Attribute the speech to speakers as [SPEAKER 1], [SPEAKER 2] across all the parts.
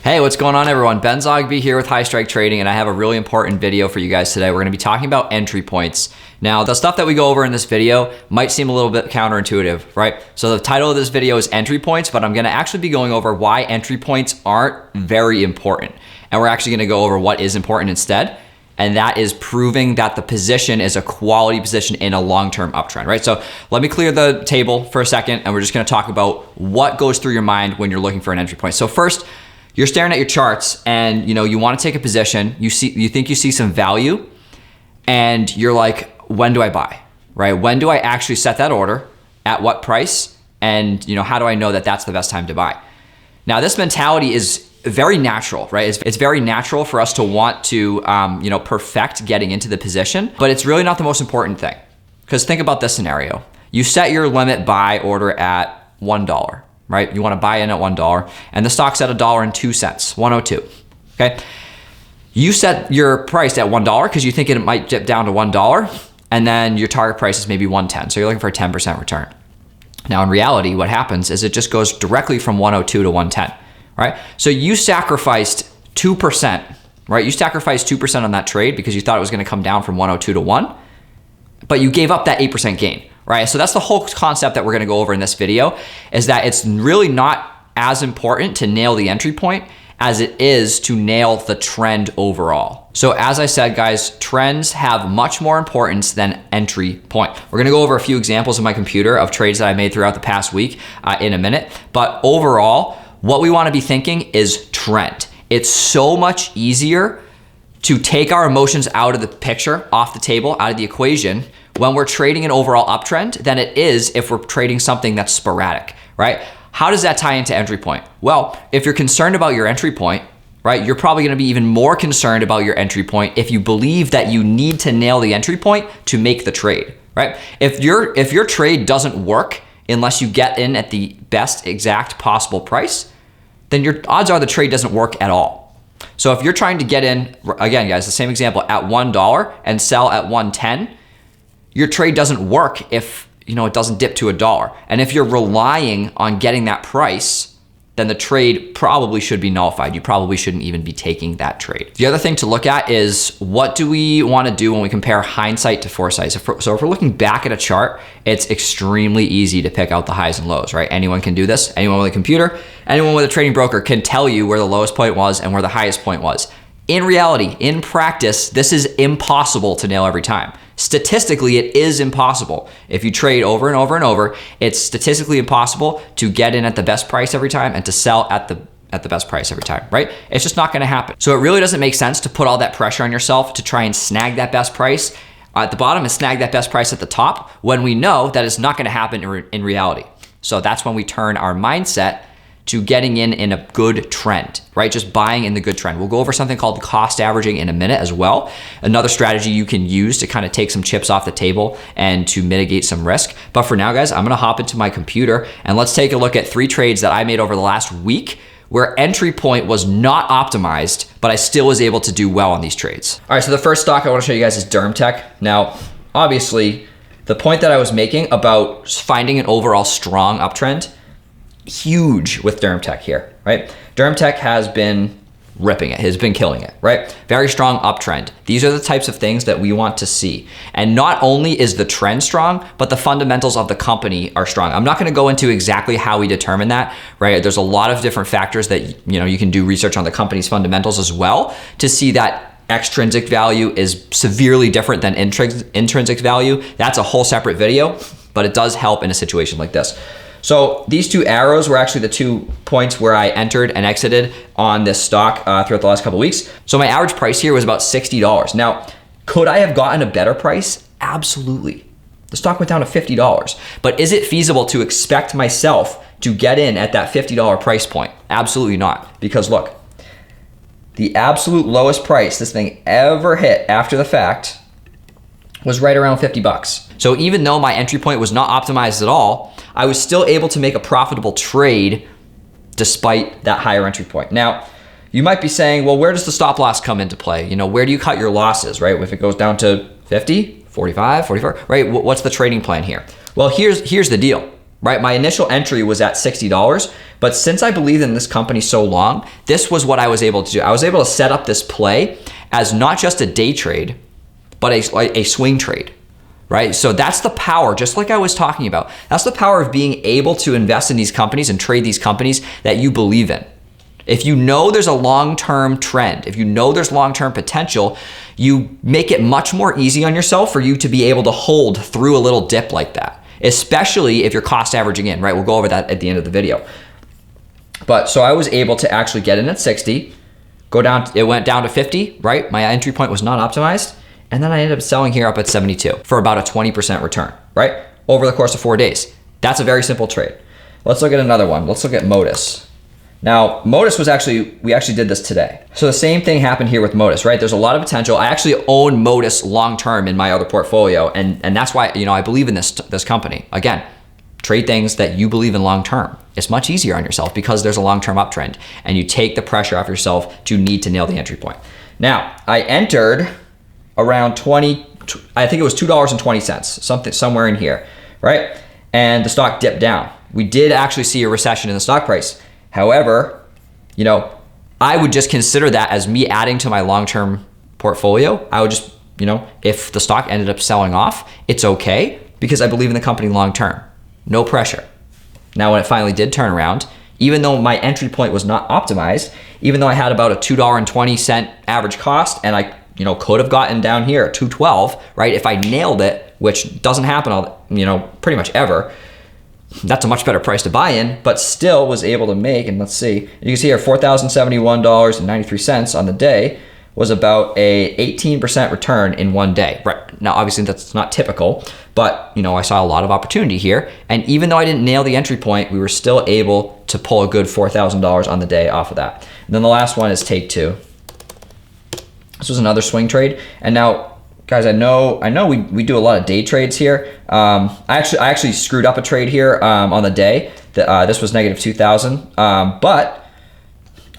[SPEAKER 1] Hey, what's going on everyone? Ben Zogby here with Highstrike Trading, and I have a really important video for you guys today. We're gonna be talking about entry points. Now, the stuff that we go over in this video might seem a little bit counterintuitive, right? So the title of this video is entry points, but I'm gonna actually be going over why entry points aren't very important. And we're actually gonna go over what is important instead, and that is proving that the position is a quality position in a long-term uptrend, right? So let me clear the table for a second, and we're just gonna talk about what goes through your mind when you're looking for an entry point. So first, you're staring at your charts and you want to take a position, you think you see some value, and you're like, when do I buy, right? When do I actually set that order? At what price? And how do I know that that's the best time to buy? Now, this mentality is very natural, right? It's very natural for us to want to perfect getting into the position, but it's really not the most important thing. Because think about this scenario. You set your limit buy order at $1. Right? You want to buy in at $1 and the stock's at $1.02, 102. Okay. You set your price at $1 because you think it might dip down to $1, and then your target price is maybe 110. So you're looking for a 10% return. Now in reality, what happens is it just goes directly from 102 to 110, right? So you sacrificed 2%, right? You sacrificed 2% on that trade because you thought it was going to come down from 102 to 1, but you gave up that 8% gain. Right? So that's the whole concept that we're gonna go over in this video, is that it's really not as important to nail the entry point as it is to nail the trend overall. So as I said, guys, trends have much more importance than entry point. We're gonna go over a few examples in my computer of trades that I made throughout the past week in a minute. But overall, what we wanna be thinking is trend. It's so much easier to take our emotions out of the picture, off the table, out of the equation, when we're trading an overall uptrend than it is if we're trading something that's sporadic, right? How does that tie into entry point? Well, if you're concerned about your entry point, right, you're probably gonna be even more concerned about your entry point if you believe that you need to nail the entry point to make the trade, right? If your trade doesn't work unless you get in at the best exact possible price, then your odds are the trade doesn't work at all. So if you're trying to get in, again, guys, the same example, at $1 and sell at 110, your trade doesn't work if it doesn't dip to $1. And if you're relying on getting that price, then the trade probably should be nullified. You probably shouldn't even be taking that trade. The other thing to look at is, what do we want to do when we compare hindsight to foresight? So if we're looking back at a chart, it's extremely easy to pick out the highs and lows, right? Anyone can do this. Anyone with a computer, anyone with a trading broker can tell you where the lowest point was and where the highest point was. In reality, in practice, this is impossible to nail every time. Statistically, it is impossible. If you trade over and over and over, it's statistically impossible to get in at the best price every time and to sell at the best price every time, right? It's just not gonna happen. So it really doesn't make sense to put all that pressure on yourself to try and snag that best price at the bottom and snag that best price at the top when we know that it's not gonna happen in reality. So that's when we turn our mindset to getting in a good trend, right? Just buying in the good trend. We'll go over something called cost averaging in a minute as well. Another strategy you can use to kind of take some chips off the table and to mitigate some risk. But for now, guys, I'm gonna hop into my computer and let's take a look at 3 trades that I made over the last week where entry point was not optimized, but I still was able to do well on these trades. All right, so the first stock I wanna show you guys is DermTech. Now, obviously, the point that I was making about finding an overall strong uptrend, huge with DermTech here, right? DermTech has been ripping it, has been killing it, right? Very strong uptrend. These are the types of things that we want to see. And not only is the trend strong, but the fundamentals of the company are strong. I'm not gonna go into exactly how we determine that, right? There's a lot of different factors that you can do research on the company's fundamentals as well to see that extrinsic value is severely different than intrinsic value. That's a whole separate video, but it does help in a situation like this. So these 2 arrows were actually the 2 points where I entered and exited on this stock throughout the last couple of weeks. So my average price here was about $60. Now, could I have gotten a better price? Absolutely. The stock went down to $50. But is it feasible to expect myself to get in at that $50 price point? Absolutely not. Because look, the absolute lowest price this thing ever hit after the fact was right around 50 bucks. So even though my entry point was not optimized at all, I was still able to make a profitable trade despite that higher entry point. Now, you might be saying, well, where does the stop loss come into play? Where do you cut your losses, right? If it goes down to 50, 45, 44, right? What's the trading plan here? Well, here's the deal, right? My initial entry was at $60, but since I believed in this company so long, this was what I was able to do. I was able to set up this play as not just a day trade, but a swing trade, right? So that's the power, just like I was talking about. That's the power of being able to invest in these companies and trade these companies that you believe in. If you know there's a long-term trend, if you know there's long-term potential, you make it much more easy on yourself for you to be able to hold through a little dip like that, especially if you're cost averaging in, right? We'll go over that at the end of the video. But so I was able to actually get in at 60, go down, it went down to 50, right? My entry point was not optimized. And then I ended up selling here up at 72 for about a 20% return, right? Over the course of 4 days. That's a very simple trade. Let's look at another one. Let's look at Modus. Now, Modus was we actually did this today. So the same thing happened here with Modus, right? There's a lot of potential. I actually own Modus long-term in my other portfolio. And that's why, I believe in this company. Again, trade things that you believe in long-term. It's much easier on yourself because there's a long-term uptrend and you take the pressure off yourself to need to nail the entry point. Now, I entered around I think it was $2.20, somewhere in here, right? And the stock dipped down. We did actually see a recession in the stock price. However, I would just consider that as me adding to my long-term portfolio. I would just, if the stock ended up selling off, it's okay because I believe in the company long-term. No pressure. Now, when it finally did turn around, even though my entry point was not optimized, even though I had about a $2.20 average cost and I could have gotten down here at $2.12, right? If I nailed it, which doesn't happen, pretty much ever, that's a much better price to buy in, but still was able to make, and let's see, you can see here, $4,071.93 on the day was about a 18% return in 1 day. Right now, obviously that's not typical, but I saw a lot of opportunity here. And even though I didn't nail the entry point, we were still able to pull a good $4,000 on the day off of that. And then the last one is Take Two. This was another swing trade. And now, guys, I know we do a lot of day trades here. I actually screwed up a trade here on the day. This was negative 2,000. But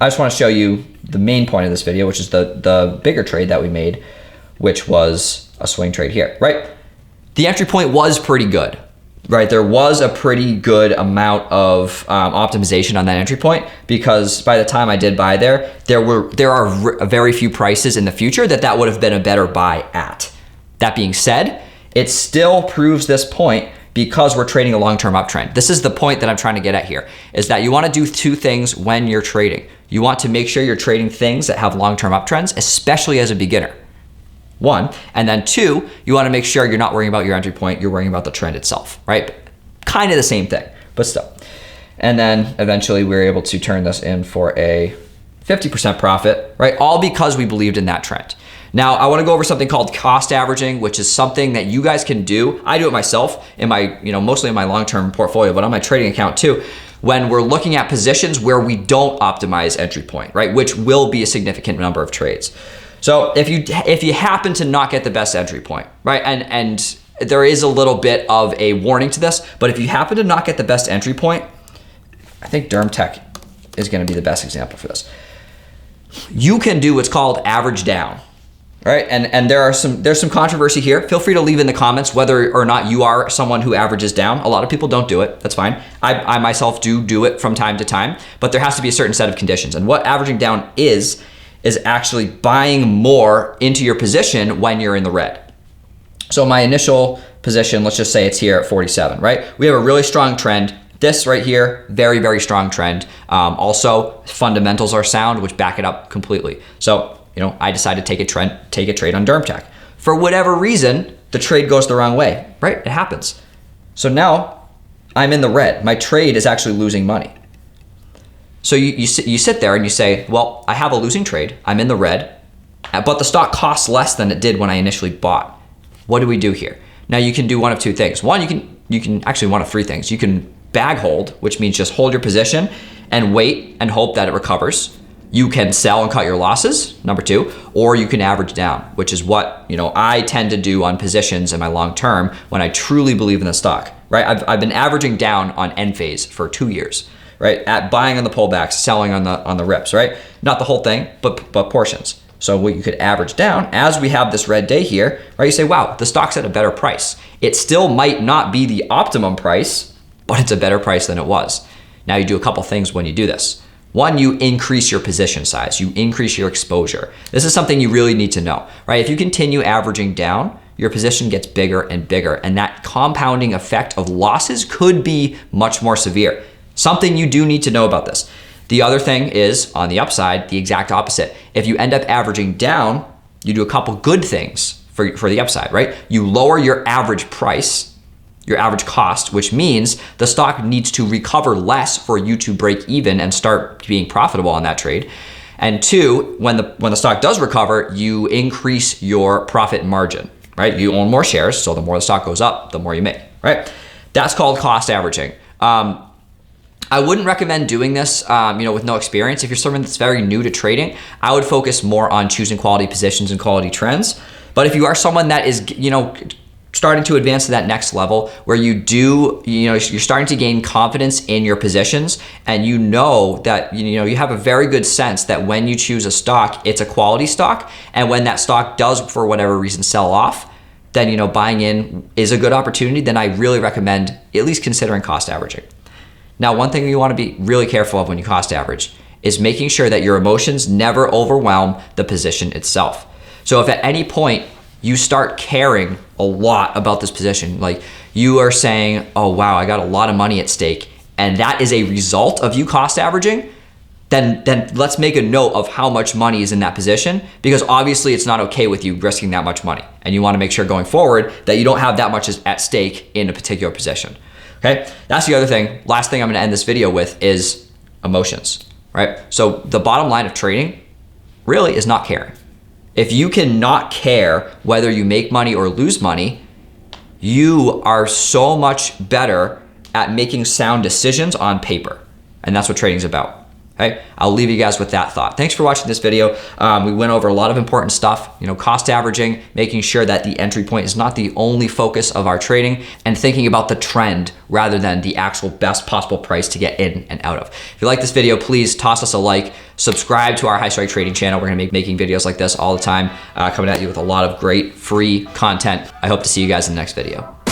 [SPEAKER 1] I just want to show you the main point of this video, which is the bigger trade that we made, which was a swing trade here, right? The entry point was pretty good, right? There was a pretty good amount of optimization on that entry point because by the time I did buy there are very few prices in the future that would have been a better buy at. That being said, it still proves this point because we're trading a long-term uptrend. This is the point that I'm trying to get at here, is that you want to do two things when you're trading. You want to make sure you're trading things that have long-term uptrends, especially as a beginner. One, and then two, you want to make sure you're not worrying about your entry point, you're worrying about the trend itself, right? Kind of the same thing, but still. And then eventually we were able to turn this in for a 50% profit, right? All because we believed in that trend. Now, I want to go over something called cost averaging, which is something that you guys can do. I do it myself in my, mostly in my long-term portfolio, but on my trading account too, when we're looking at positions where we don't optimize entry point, right? Which will be a significant number of trades. So if you happen to not get the best entry point, right? And there is a little bit of a warning to this, but if you happen to not get the best entry point, I think DermTech is going to be the best example for this. You can do what's called average down. Right, and there's some controversy here. Feel free to leave in the comments whether or not you are someone who averages down. A lot of people don't do it. That's fine. I myself do it from time to time, but there has to be a certain set of conditions. And what averaging down is actually buying more into your position when you're in the red. So my initial position, let's just say it's here at 47, right? We have a really strong trend. This right here, very, very strong trend. Also, fundamentals are sound, which back it up completely. So, I decided to take a trade on DermTech. For whatever reason, the trade goes the wrong way, right? It happens. So now I'm in the red. My trade is actually losing money. So you sit there and you say, well, I have a losing trade. I'm in the red, but the stock costs less than it did when I initially bought. What do we do here? Now you can do one of two things. One, you can actually one of three things. You can bag hold, which means just hold your position and wait and hope that it recovers. You can sell and cut your losses, number two, or you can average down, which is what I tend to do on positions in my long term when I truly believe in the stock, right? I've been averaging down on end phase for 2 years, right? At buying on the pullbacks, selling on the rips, right? Not the whole thing, but portions. So what you could average down as we have this red day here, right? You say, wow, the stock's at a better price. It still might not be the optimum price, but it's a better price than it was. Now you do a couple things when you do this. One, you increase your position size, you increase your exposure. This is something you really need to know, right? If you continue averaging down, your position gets bigger and bigger, and that compounding effect of losses could be much more severe. Something you do need to know about this. The other thing is, on the upside, the exact opposite. If you end up averaging down, you do a couple good things for the upside, right? You lower your average price, your average cost, which means the stock needs to recover less for you to break even and start being profitable on that trade. And two, when the stock does recover, you increase your profit margin, right? You own more shares, so the more the stock goes up, the more you make, right? That's called cost averaging. I wouldn't recommend doing this, with no experience. If you're someone that's very new to trading, I would focus more on choosing quality positions and quality trends. But if you are someone that is, starting to advance to that next level where you're starting to gain confidence in your positions, and you know that, you have a very good sense that when you choose a stock, it's a quality stock. And when that stock does, for whatever reason, sell off, then, buying in is a good opportunity. Then I really recommend at least considering cost averaging. Now, one thing you want to be really careful of when you cost average is making sure that your emotions never overwhelm the position itself. So if at any point you start caring a lot about this position, like you are saying, oh wow, I got a lot of money at stake, and that is a result of you cost averaging, then let's make a note of how much money is in that position, because obviously it's not okay with you risking that much money. And you want to make sure going forward that you don't have that much at stake in a particular position. Okay, that's the other thing. Last thing I'm going to end this video with is emotions, right? So the bottom line of trading really is not caring. If you cannot care whether you make money or lose money, you are so much better at making sound decisions on paper. And that's what trading is about. Okay, I'll leave you guys with that thought. Thanks for watching this video. We went over a lot of important stuff, cost averaging, making sure that the entry point is not the only focus of our trading, and thinking about the trend rather than the actual best possible price to get in and out of. If you like this video, please toss us a like, subscribe to our Highstrike trading channel. We're gonna be making videos like this all the time, coming at you with a lot of great free content. I hope to see you guys in the next video.